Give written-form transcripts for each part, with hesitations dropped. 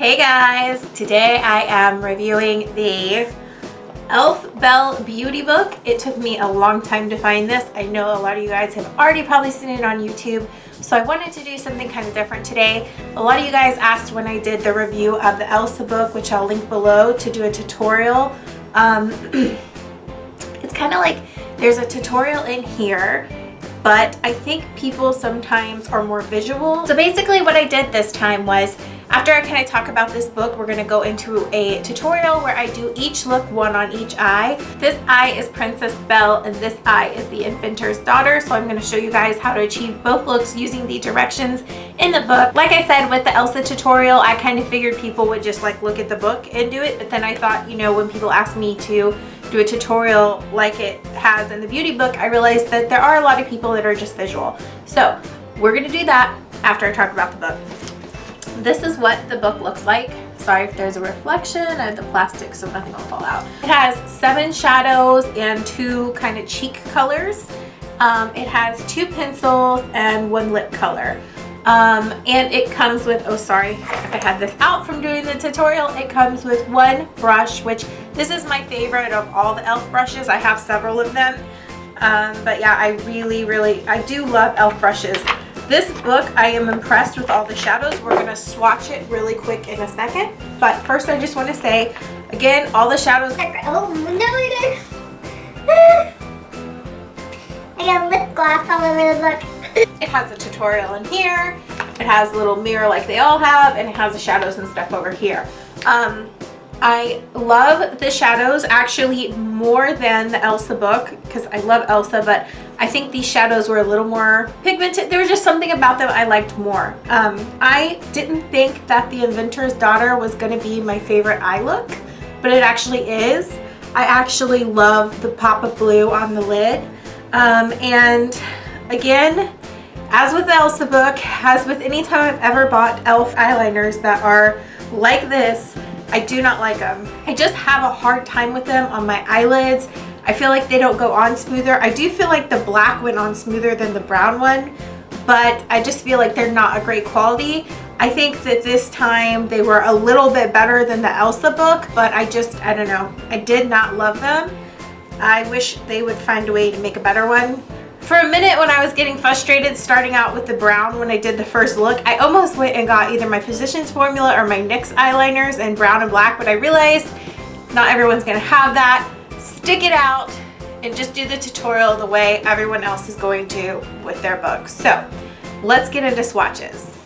Hey guys, today I am reviewing the e.l.f. Belle Beauty Book. It took me a long time to find this. I know a lot of you guys have already probably seen it on YouTube, so I wanted to do something kind of different today. A lot of you guys asked when I did the review of the Elsa book, which I'll link below, to do a tutorial. It's kind of like there's a tutorial in here, but I think people sometimes are more visual. So basically what I did this time was, after I kind of talk about this book, we're going to go into a tutorial where I do each look, one on each eye. This eye is Princess Belle and this eye is the inventor's daughter. So I'm going to show you guys how to achieve both looks using the directions in the book. Like I said, with the Elsa tutorial, I kind of figured people would just like look at the book and do it. But then I thought, you know, when people ask me to do a tutorial like it has in the beauty book, I realized that there are a lot of people that are just visual. So we're going to do that after I talk about the book. This is what the book looks like. Sorry if there's a reflection. I have the plastic so nothing will fall out. It has 7 shadows and 2 kind of cheek colors. It has 2 pencils and 1 lip color. And it comes with, oh sorry, I had this out from doing the tutorial. It comes with 1 brush, which this is my favorite of all the e.l.f. brushes. I have several of them. But yeah, I do love e.l.f. brushes. This book, I am impressed with all the shadows. We're going to swatch it really quick in a second. But first I just want to say, again, all the shadows. Oh, no, I got lip gloss all over the book. It has a tutorial in here. It has a little mirror like they all have, and it has the shadows and stuff over here. I love the shadows actually more than the Elsa book because I love Elsa, but I think these shadows were a little more pigmented. There was just something about them I liked more. I didn't think that the inventor's daughter was going to be my favorite eye look, but it actually is. I actually love the pop of blue on the lid. And again, as with the Elsa book, as with any time I've ever bought e.l.f. eyeliners that are like this, I do not like them. I just have a hard time with them on my eyelids. I feel like they don't go on smoother. I do feel like the black went on smoother than the brown one, but I just feel like they're not a great quality. I think that this time they were a little bit better than the Elsa book, but I don't know. I did not love them. I wish they would find a way to make a better one. For a minute when I was getting frustrated starting out with the brown when I did the first look, I almost went and got either my Physicians Formula or my NYX eyeliners in brown and black, but I realized not everyone's gonna have that. Stick it out and just do the tutorial the way everyone else is going to with their books. So let's get into swatches.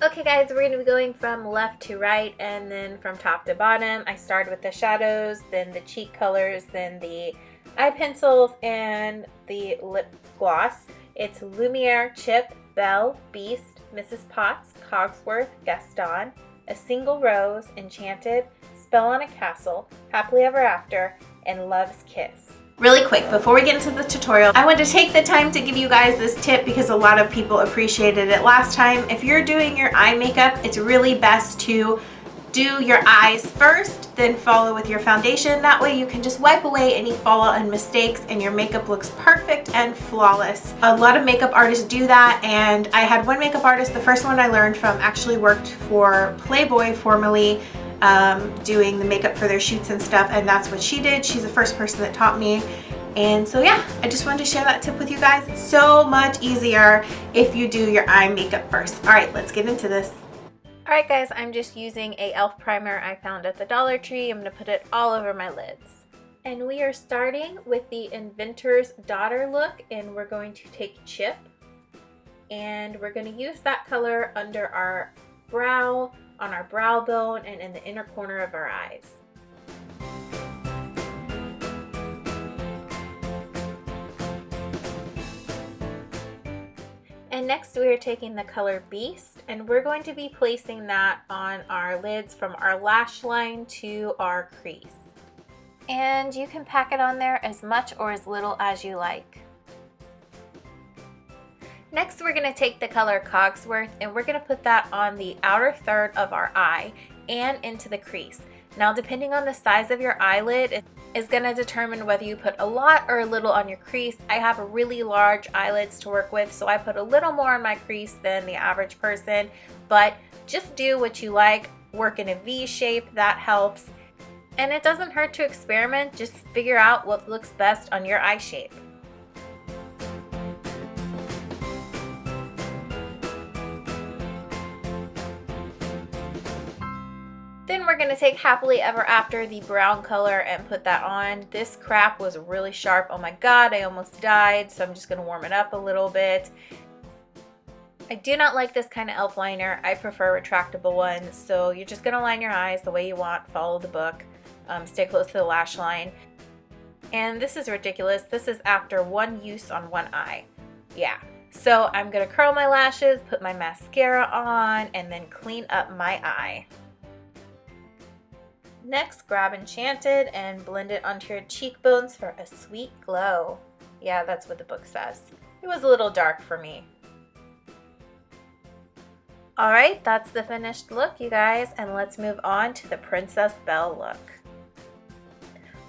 Okay guys, we're going to be going from left to right and then from top to bottom. I started with the shadows, then the cheek colors, then the eye pencils, and the lip gloss. It's Lumiere, Chip, Belle, Beast, Mrs. Potts, Cogsworth, Gaston, A Single Rose, Enchanted, Spell on a Castle, Happily Ever After, and Love's Kiss. Really quick, before we get into the tutorial, I want to take the time to give you guys this tip because a lot of people appreciated it last time. If you're doing your eye makeup, it's really best to do your eyes first, then follow with your foundation. That way you can just wipe away any fallout and mistakes and your makeup looks perfect and flawless. A lot of makeup artists do that, and I had one makeup artist, the first one I learned from, actually worked for Playboy formerly, doing the makeup for their shoots and stuff, and that's what she did. She's the first person that taught me. And so yeah, I just wanted to share that tip with you guys. It's so much easier if you do your eye makeup first. All right, let's get into this. Alright guys, I'm just using a e.l.f. primer I found at the Dollar Tree. I'm going to put it all over my lids. And we are starting with the Inventor's Daughter look, and we're going to take Chip, and we're going to use that color under our brow, on our brow bone, and in the inner corner of our eyes. And next we are taking the color Beast, and we're going to be placing that on our lids from our lash line to our crease. And you can pack it on there as much or as little as you like. Next we're going to take the color Cogsworth, and we're going to put that on the outer third of our eye and into the crease. Now depending on the size of your eyelid, is going to determine whether you put a lot or a little on your crease. I have really large eyelids to work with, so I put a little more on my crease than the average person, but just do what you like. work in a V shape, that helps. And it doesn't hurt to experiment, just figure out what looks best on your eye shape. Then we're gonna take Happily Ever After, the brown color, and put that on. This crap was really sharp. Oh my God, I almost died. So I'm just gonna warm it up a little bit. I do not like this kind of e.l.f. liner. I prefer retractable ones. So you're just gonna line your eyes the way you want, follow the book, stay close to the lash line. And this is ridiculous. This is after one use on one eye. Yeah. So I'm gonna curl my lashes, put my mascara on, and then clean up my eye. Next, grab Enchanted and blend it onto your cheekbones for a sweet glow. Yeah, that's what the book says. It was a little dark for me. Alright, that's the finished look, you guys, and let's move on to the Princess Belle look.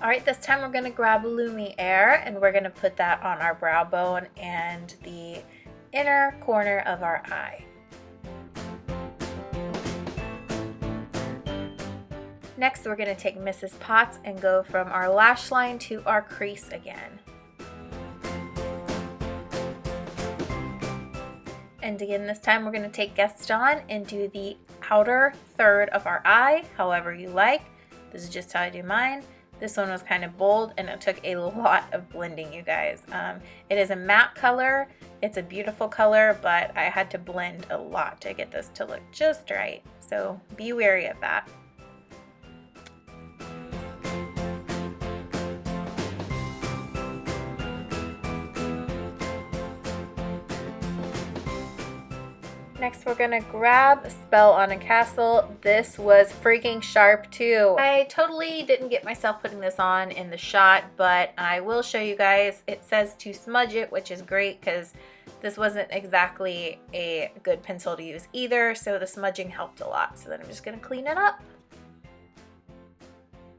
Alright, this time we're going to grab Lumiere and we're going to put that on our brow bone and the inner corner of our eye. Next, we're going to take Mrs. Potts and go from our lash line to our crease again. And again, this time we're going to take Gaston and do the outer third of our eye, however you like. This is just how I do mine. This one was kind of bold and it took a lot of blending, you guys. It is a matte color. It's a beautiful color, but I had to blend a lot to get this to look just right. So be wary of that. Next, we're gonna grab Spell on a Castle. This was freaking sharp too. I totally didn't get myself putting this on in the shot, but I will show you guys. It says to smudge it, which is great because this wasn't exactly a good pencil to use either, so the smudging helped a lot. So then I'm just gonna clean it up.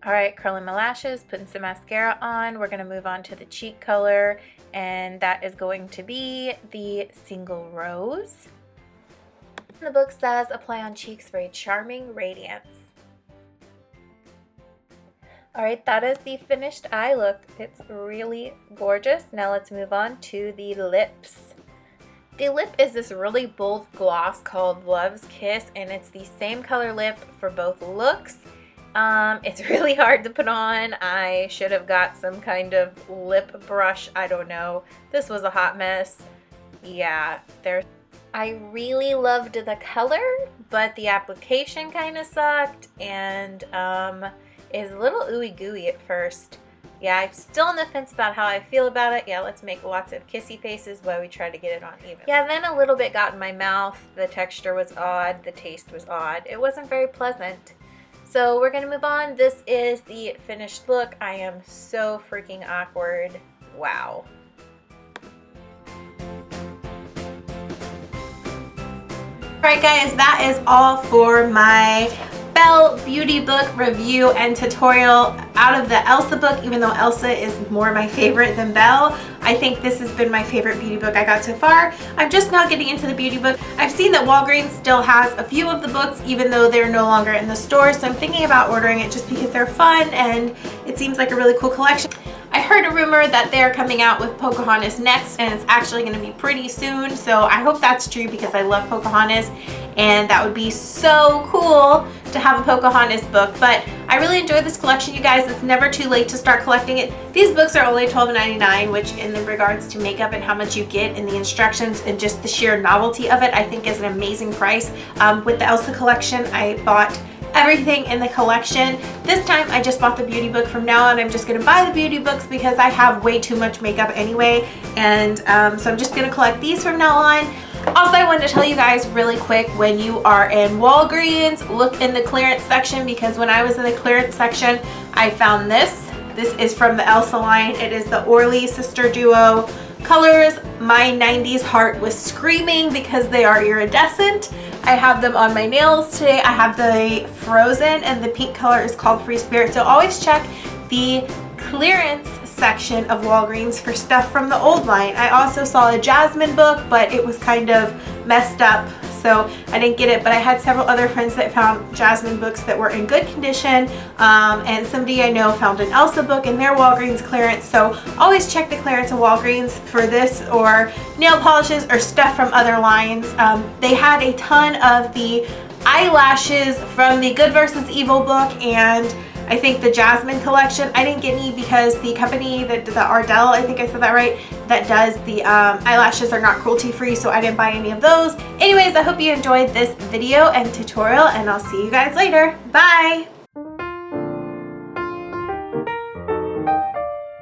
All right, curling my lashes, putting some mascara on. We're gonna move on to the cheek color, and that is going to be the Single Rose. The book says apply on cheeks for a charming radiance. Alright, that is the finished eye look. It's really gorgeous. Now let's move on to the lips. The lip is this really bold gloss called Love's Kiss, and it's the same color lip for both looks. It's really hard to put on. I should have got some kind of lip brush. I don't know. This was a hot mess. Yeah, I really loved the color, but the application kind of sucked and is a little ooey gooey at first. Yeah, I'm still on the fence about how I feel about it. Yeah, let's make lots of kissy faces while we try to get it on even. Yeah, then a little bit got in my mouth. The texture was odd. The taste was odd. It wasn't very pleasant. So we're gonna move on. This is the finished look. I am so freaking awkward. Wow. Alright guys, that is all for my Belle Beauty Book review and tutorial out of the Elsa book. Even though Elsa is more my favorite than Belle, I think this has been my favorite beauty book I got so far. I'm just now getting into the beauty book. I've seen that Walgreens still has a few of the books even though they're no longer in the store, so I'm thinking about ordering it just because they're fun and it seems like a really cool collection. I heard a rumor that they're coming out with Pocahontas next, and it's actually going to be pretty soon, so I hope that's true because I love Pocahontas and that would be so cool to have a Pocahontas book. But I really enjoyed this collection, you guys. It's never too late to start collecting it. These books are only $12.99, which in regards to makeup and how much you get in the instructions and just the sheer novelty of it, I think is an amazing price. With the Elsa collection, I bought everything in the collection. This time I just bought the beauty book. From now on I'm just going to buy the beauty books because I have way too much makeup anyway, and so I'm just going to collect these from now on. Also, I wanted to tell you guys really quick, when you are in Walgreens, look in the clearance section, because when I was in the clearance section I found this. This is from the Elsa line. It is the Orly sister duo colors. My 90s heart was screaming because they are iridescent. I have them on my nails today. I have the Frozen, and the pink color is called Free Spirit. So always check the clearance section of Walgreens for stuff from the old line. I also saw a Jasmine book, but it was kind of messed up, so I didn't get it, but I had several other friends that found Jasmine books that were in good condition, and somebody I know found an Elsa book in their Walgreens clearance, so always check the clearance of Walgreens for this or nail polishes or stuff from other lines. They had a ton of the eyelashes from the Good vs. Evil book and I think the Jasmine collection. I didn't get any because the company that the Ardell, I think I said that right, that does the eyelashes are not cruelty free, so I didn't buy any of those. Anyways, I hope you enjoyed this video and tutorial, and I'll see you guys later. Bye!